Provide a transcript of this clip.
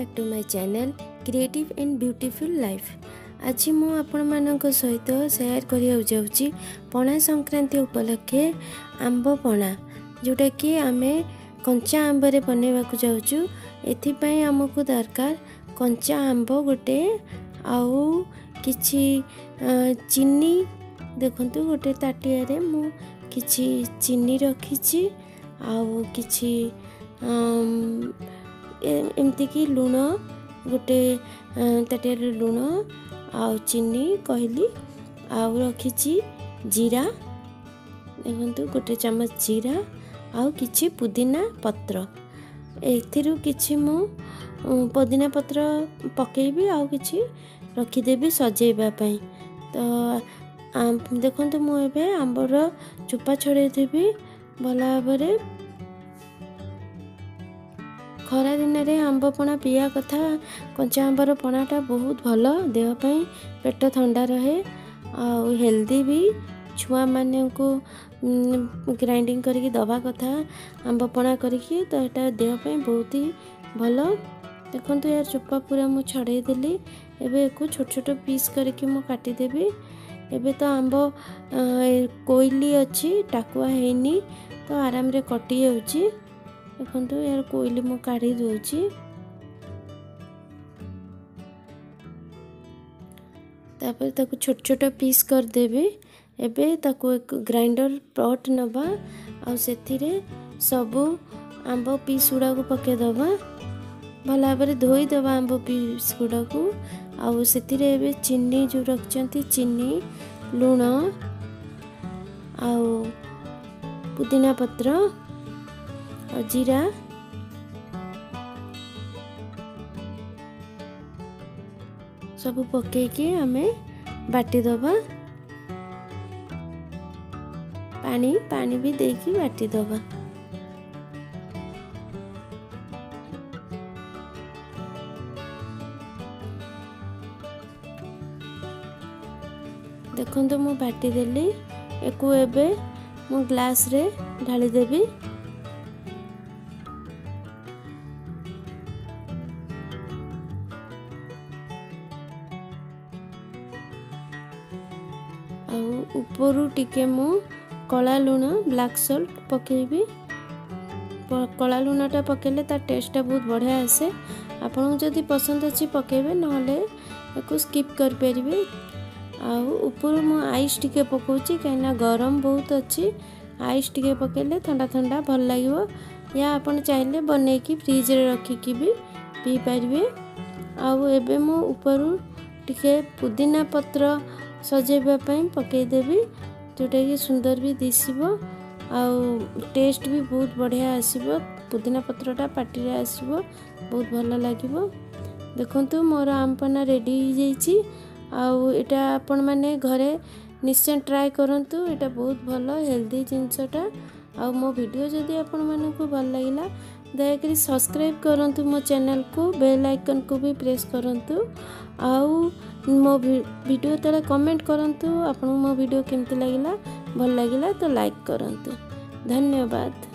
Back to my channel creative and beautiful life. आज मु आपण मानक सहित शेयर करिया जाउची पणा संक्रांति उपलक्षे आंब पणा जोटा कि आमे कंचा आंब रे बनेवा को जाउचू। एथि पई हमकु दरकार कंचा आंब गोटे आउ किछि चीनी देखंतु गोटे ताटिया रे मु किछि चीनी रखिछि आउ किछि एमती कि लुण गोटे ताटिया रे लुण आउ चीनी कहली आउ रखिछि जीरा देखंतु गोटे चम्मच जीरा आउ किछि पुदीना पत्र एथिरु किछि मु पुदीना पत्र पकेबी आउ किछि रखिदेबी सजेबा पई। तो देखंतु मु एबे आंबर चोपा छड़े देबी भला भाबरे। खरा दिन रे आंब पणा पिया कथा। कंचा आंबर पणाटा बहुत भलो देह पई पेट ठंडा रहे आउ हेल्दी भी। छुआ माने को ग्राइंडिंग करके दबा कथा आंब पणा करके तो एटा देह पई बहुत ही भलो। देखंतु यार चोपा पूरा मु छड़े देली। एबे को छोट छोट पीस करके मु काटी देबी। एबे तो आंब कोइली अछि टाकुआ हेनी तो आराम रे कटि जाउची। देखंतु यार कोइली मु काढी दोची। तापर ताको छोट छोट पीस कर देबे। एबे ताको एक ग्राइंडर पॉट नबा आ सेथिरे सबु आंब पीस गुडा को पके दबा भला भाबरे धोई दबा आंब पीस गुडा को आ सेथिरे एबे चीनी जो रखचंती चीनी लुण आ पुदीना पत्र और जीरा सब पके के हमें बाटी दबा। पानी भी देकी बाटी दबा। देखंतु मु बाटी देली। एको एबे मु ग्लास रे ढाली देबी। ऊपर टिके मु कला लुण ब्लैक सॉल्ट पकेबी। कला लुणटा पकेले तार टेस्टटा बहुत बढ़िया आसे। आपन जदि पसंद अछि पकेबे नहले एको स्किप कर परिबे। आउ ऊपर मु आइस टिके पकोची काइना गरम बहुत अछि। आइस टिके पकेले ठंडा ठंडा भल लागिवो। या आपन चाहिले बने की फ्रिज रे रखी की भी पी परिबे। आउ एबे मु ऊपर टिके पुदीना पत्र सजेबा पई पके देबी जोटा कि सुंदर भी दिसिबो आउ टेस्ट भी बहुत बढ़िया आसीबो। पुदीना पत्रटा पाटी रे आसीबो बहुत भलो लागिबो। देखंतु मोर आम पन्ना रेडी हो जाईची। आउ एटा आपण माने घरे निश्चय ट्राई करंतु। एटा बहुत भलो हेल्दी जिंसटा। आउ मो वीडियो जदि आपण माने को भल लागिला दयाकरी सब्सक्राइब करंतु मो चैनल को। बेल आइकन को भी प्रेस करंतु। आउ मो वीडियो तले कमेंट करंतु आपण मो वीडियो केमति लागिला भल लागिला तो लाइक करंतु। धन्यवाद।